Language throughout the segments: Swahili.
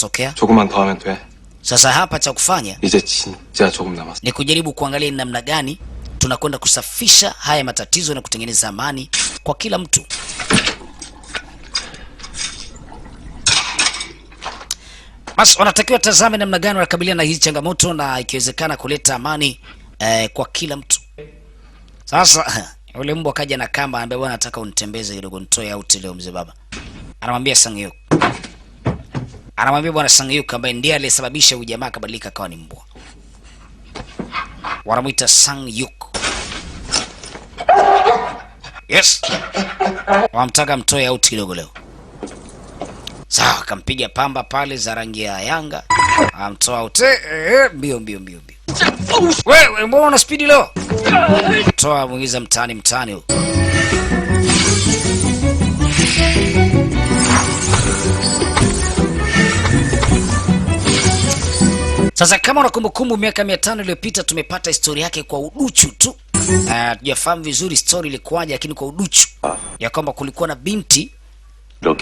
kinatokea. 조금만 더 하면 돼. Sasa hapa cha kufanya 이제 진짜 조금 남았어. ni kujaribu kuangalia ni namna gani tunakwenda kusafisha haya matatizo na kutengeneza amani kwa kila mtu. Basi wanatakiwa tazame namna gani wanakabiliana na hizi changamoto na ikiwezekana kuleta amani kwa kila mtu. Sasa yule mbwa kaja na kamba, anambia bwana, nataka unitembeze kidogo nitoe out leo mzee baba. Anamwambia Sang-hyuk. Anamwambia bwana Sang-hyuk ambaye ndiye aliyesababisha huyu jamaa kabadilika akawa ni mbwa. Wanamuita Sang-hyuk. Yes. Wamtaka mtoe out kidogo leo. Sawa, akampiga pamba pale za rangi ya Yanga. Amtoa out. Mbio. Wewe mbona una speed leo? Toa mwingiza mtaani huko. Sasa kama unakumbukumbu miaka 500 iliyopita tumepata historia yake kwa uduchu tu. Tujafahamu vizuri story ilikuwaje, lakini kwa uduchu ya kwamba kulikuwa na binti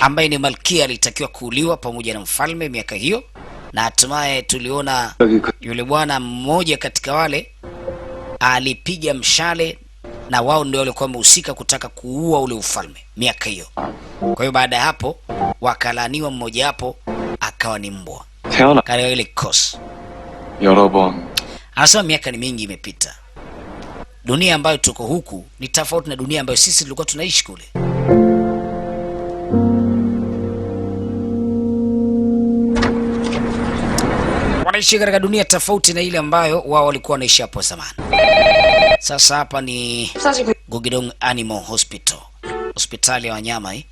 ambaye ni malkia alitakiwa kuuliwa pamoja na mfalme miaka hiyo, na hatimaye tuliona yule bwana mmoja katika wale alipiga mshale na wao ndio walikuwa wamehusika kutaka kuua ule ufalme miaka hiyo. Kwa hiyo baada ya hapo wakalaniwa, mmoja hapo akawa ni mbwa katika ile kosi. Anasema miaka ni mingi imepita. Dunia ambayo tuko huku ni tofauti na dunia ambayo sisi tulikuwa tunaishi kule. Wanaishi katika dunia tofauti na ile ambayo wao walikuwa wanaishi hapo zamani. Sasa hapa ni Gogidong Animal Hospital. Hospitali ya wanyama hii.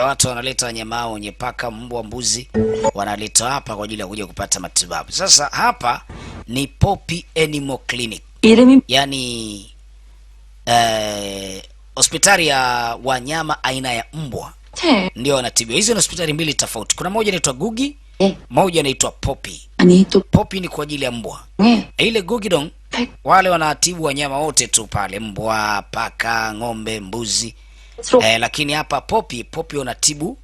Watu wanaleta wanyama wao wenye paka, mbwa, mbuzi, wanaleta hapa kwa ajili ya kuja kupata matibabu. Sasa hapa ni Poppy Animal Clinic. Yaani hospitali ya wanyama aina ya mbwa. Ndio wanatibiwa. Hizo ni hospitali mbili tofauti. Kuna moja inaitwa Gugi, moja inaitwa Poppy. Poppy ni kwa ajili ya mbwa. Ile Gogidong wale wanatibu wanyama wote tu pale, mbwa, paka, ng'ombe, mbuzi. Lakini hapa Poppy wanatibu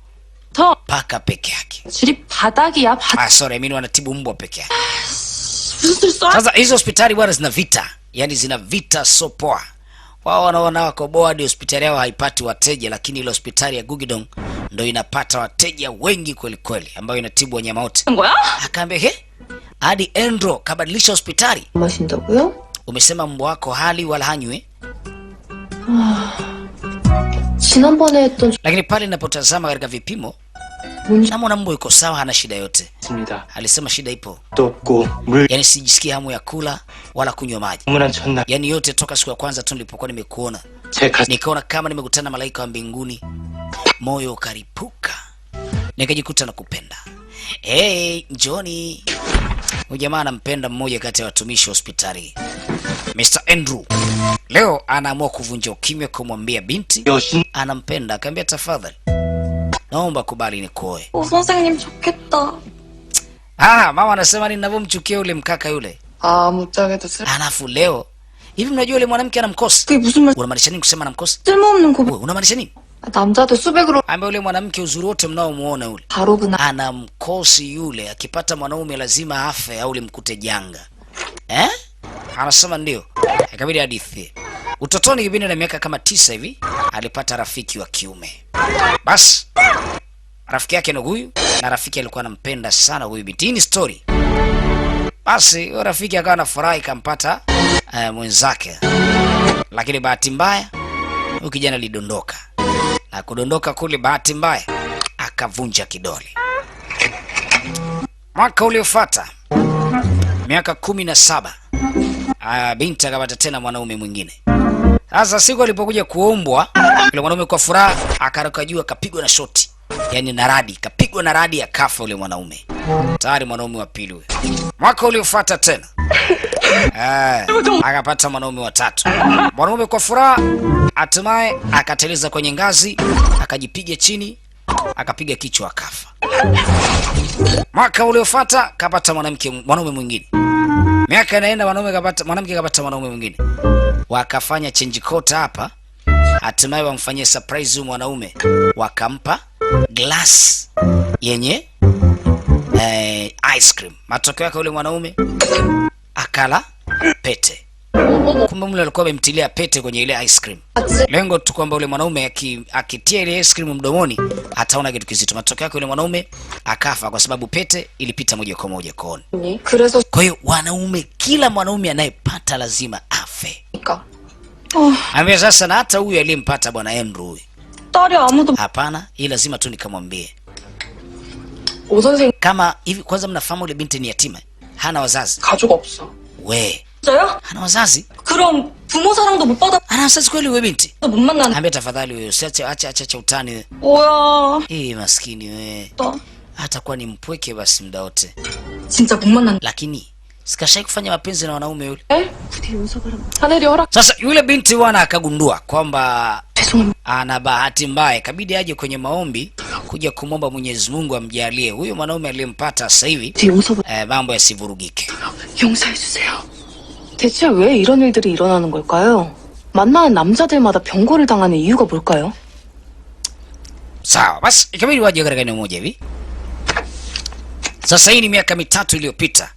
paka peke yake. Sorry, mimi wanatibu mbwa peke yake. Sasa hizo hospitali bwana zina vita. Yaani zina vita so poa. Wao wanaona wako board, hospitali yao haipati wateja, lakini ile hospitali ya Gogidong ndio inapata wateja wengi kweli kweli, ambayo inatibu wanyama wote. Akaambia hadi Endro kabadilisha hospitali. Umesema mbwa wako hali wala hanywe? Lakini pale ninapotazama katika vipimo namwona mbwa yuko sawa, hana shida yote. Alisema shida ipo. Yaani sijisikii hamu ya kula wala kunywa maji. Yaani yote toka siku ya kwanza tu nilipokuwa nimekuona. Nikaona kama nimekutana na malaika wa mbinguni. Moyo ukaripuka. Nikajikuta na kupenda. Johnny. Huyu jamaa anampenda mmoja kati ya watumishi wa hospitali. Mr. Andrew. Leo anaamua kuvunja ukimya kumwambia binti anampenda. Akaambia tafadhali, naomba kubali nikuoe. 선생님 좋겠다. Mama anasema ninavyomchukia yule mkaka yule. 못자게도 쓸. Alafu leo hivi mnajua yule mwanamke anamkosa. 그게 무슨 말? Unamaanisha nini kusema anamkosa? 쓸모없는 고백. Unamaanisha nini? 남자도 수백으로. Ambaye yule mwanamke uzuri wote mnaomuona yule. 바로 그날. Anamkosi yule, akipata mwanaume lazima afe au limkute janga. Anasema ndio. Ikabidi hadithi. Utotoni kipindi na miaka kama 9 hivi alipata rafiki wa kiume. Bas rafiki yake ni huyu, na rafiki alikuwa anampenda sana huyu binti. Ni story. Basi huyo rafiki akawa na furaha kampata mwenzake. Lakini bahati mbaya huyu kijana alidondoka. Na kudondoka kule bahati mbaya akavunja kidole. Mwaka uliofuata miaka 17 binti akapata tena mwanaume mwingine. Sasa siku alipokuja kuombwa yule mwanaume kwa furaha akaruka juu akapigwa na shoti. Yaani na radi, kapigwa na radi akafa yule mwanaume. Tayari mwanaume wa pili huyo. Mwaka uliofuata tena akapata mwanaume wa tatu. Mwanaume kwa furaha hatimaye akateleza kwenye ngazi, akajipiga chini, akapiga kichwa akafa. Mwaka uliofuata kapata mwanaume mwingine. Miaka inaenda, mwanamke kapata mwanaume mwingine. Wakafanya change coat hapa. Hatimaye wamfanyia surprise huyu mwanaume. Wakampa glass yenye ice cream. Matokeo yake yule mwanaume akala pete. Kumbe mle alikuwa amemtilia pete kwenye ile ice cream. Lengo tu kwamba yule mwanaume akitia ile ice cream mdomoni ataona kitu kizito. Matokeo yake yule mwanaume akafa kwa sababu pete ilipita moja kwa moja kooni. Kwa hiyo wanaume, kila mwanaume anayepata lazima afe. Ambia sasa, na hata huyu aliyempata bwana Andrew huyu. Hapana, hii lazima tu nikamwambie. Kama hivi, kwanza mnafahamu yule binti ni yatima. Hana wazazi. We. Hana wazazi? 그럼 부모 사랑도 못 받아. Hana wazazi kweli wewe binti? 못 만나는. Ambia tafadhali wewe acha utani wewe. 뭐야? Maskini wewe. Hatakuwa ni mpweke basi muda wote. 진짜 못 만난. Lakini sikashai kufanya mapenzi na wanaume yule. Sasa yule binti wana akagundua kwamba ana bahati mbaya, ikabidi aje kwenye maombi kuja kumwomba Mwenyezi Mungu amjalie huyo mwanaume aliyempata sasa hivi mambo yasivurugike. 용서해 주세요. 대체 왜 이런 일들이 일어나는 걸까요? 만나는 남자들마다 병고를 당하는 이유가 뭘까요? Sawa, basi ikabidi waje katika eneo moja hivi. Sasa hii ni miaka 3 iliyopita.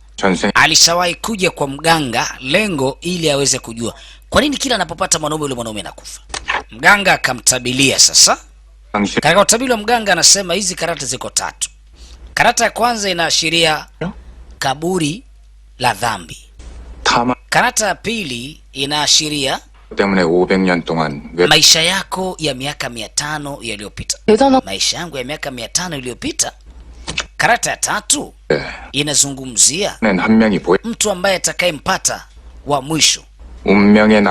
Alishawahi kuja kwa mganga, lengo ili aweze kujua kwa nini kila anapopata mwanaume yule mwanaume anakufa. Mganga akamtabilia sasa. Katika utabiri wa mganga anasema hizi karata ziko 3. Karata ya kwanza inaashiria kaburi la dhambi. Karata ya pili inaashiria maisha yako ya miaka 500 yaliyopita. Maisha yangu ya miaka 500 iliyopita. Karata ya 3 inazungumzia mtu ambaye atakayempata wa mwisho,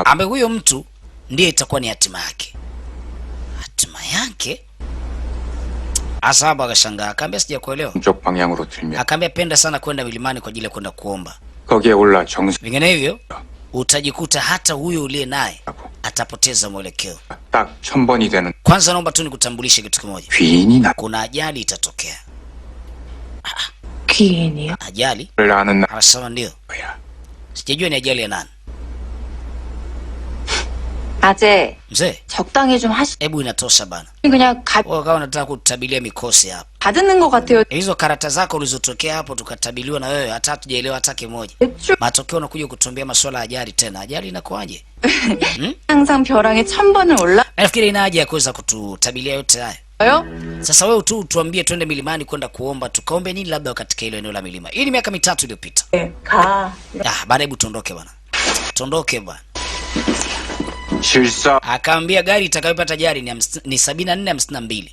ambaye huyo mtu ndiye itakuwa ni hatima yake. Hatima yake? Asaba akashangaa, akaambia sijakuelewa. Akaambia penda sana kwenda milimani kwa ajili ya kwenda kuomba. Vinginevyo utajikuta hata huyo uliye naye atapoteza mwelekeo. Kwanza naomba tu nikutambulishe kitu kimoja. Kuna ajali itatokea. Ajali? Anasema ndio. Sijajua ni ajali ya nani. 아재. Mzee, 적당히 좀 하시. hebu inatosha bana. 그냥 가. Wewe kama unataka kutabilia mikosi hapa. 받는 것 같아요. Hizo karata zako ulizotokea hapo tukatabiliwa na wewe, hata tujaelewa hata kimoja. Matokeo unakuja kutuambia masuala ya ajali tena. Ajali inakuaje? 항상 벼랑에 1000번을 올라. Nafikiri ina haja ya kuweza kututabilia yote haya. Sasa wewe tu tuambie twende milimani kwenda kuomba, tukaombe nini labda katika ile eneo la milima. Hii ni miaka 3 iliyopita. Baada hebu tuondoke bana. Tuondoke bana. Akaambia gari itakayopata ajali ni 7452.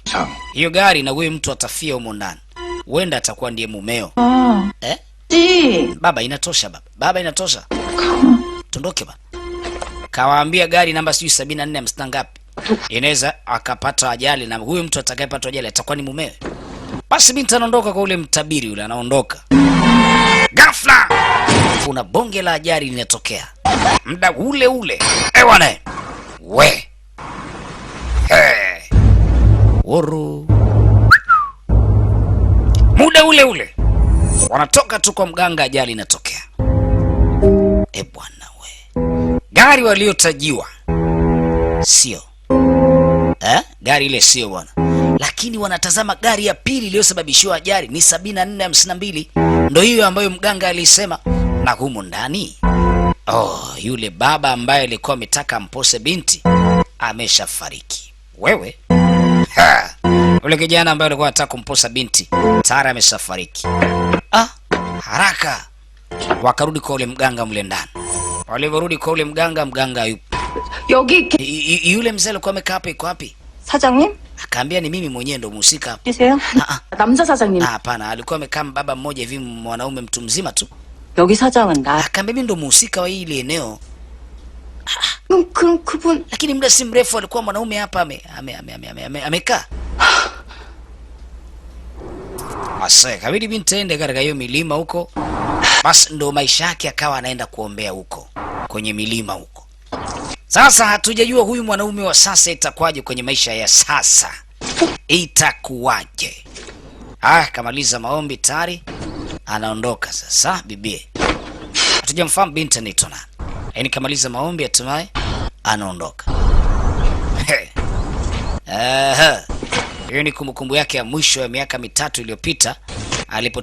Hiyo gari na huyo mtu atafia humo ndani. Huenda atakuwa ndiye mumeo. Baba inatosha baba. Baba inatosha. Tuondoke bana. Kawaambia gari namba 74 ngapi. Inaweza akapata ajali na huyo mtu atakayepata ajali atakuwa ni mumewe. Basi binti anaondoka kwa ule mtabiri yule, anaondoka. Ghafla kuna bonge la ajali linatokea. Muda ule ule. Ewana. We. Oru. Muda ule ule. Wanatoka tu kwa mganga, ajali inatokea. Bwana we. Gari waliotajiwa sio. Gari ile sio bwana. Lakini wanatazama gari ya pili iliyosababishiwa ajali ni 7452. Ndio hiyo ambayo mganga alisema, na humo ndani yule baba ambaye alikuwa ametaka ampose binti ameshafariki. Wewe? Yule kijana ambaye alikuwa anataka kumposa binti tayari ameshafariki. Haraka wakarudi kwa ule mganga mle ndani. Walivyorudi kwa ule mganga, mganga yupo. Yule mzee alikuwa amekaa hapo, iko wapi? 사장님? Akaambia ni mimi mwenyewe ndo mhusika. 계세요? 남자 사장님. Hapana, alikuwa amekaa baba mmoja hivi, mwanaume mtu mzima tu. 여기 사장은 나. Akaambia mimi ndo mhusika wa hili eneo. 그럼 그분. Lakini muda si mrefu alikuwa mwanaume hapa amekaa. Asa kabidi binti aende katika hiyo milima huko. Basi ndo maisha yake akawa anaenda kuombea huko kwenye milima huko. Sasa hatujajua huyu mwanaume wa sasa itakuwaje kwenye maisha ya sasa. Itakuwaje? Kamaliza maombi tayari. Anaondoka sasa bibie. Hatujamfahamu binti anaitwa nani. Yaani kamaliza maombi hatimaye anaondoka. Hiyo ni kumbukumbu yake ya mwisho ya miaka 3 iliyopita alipo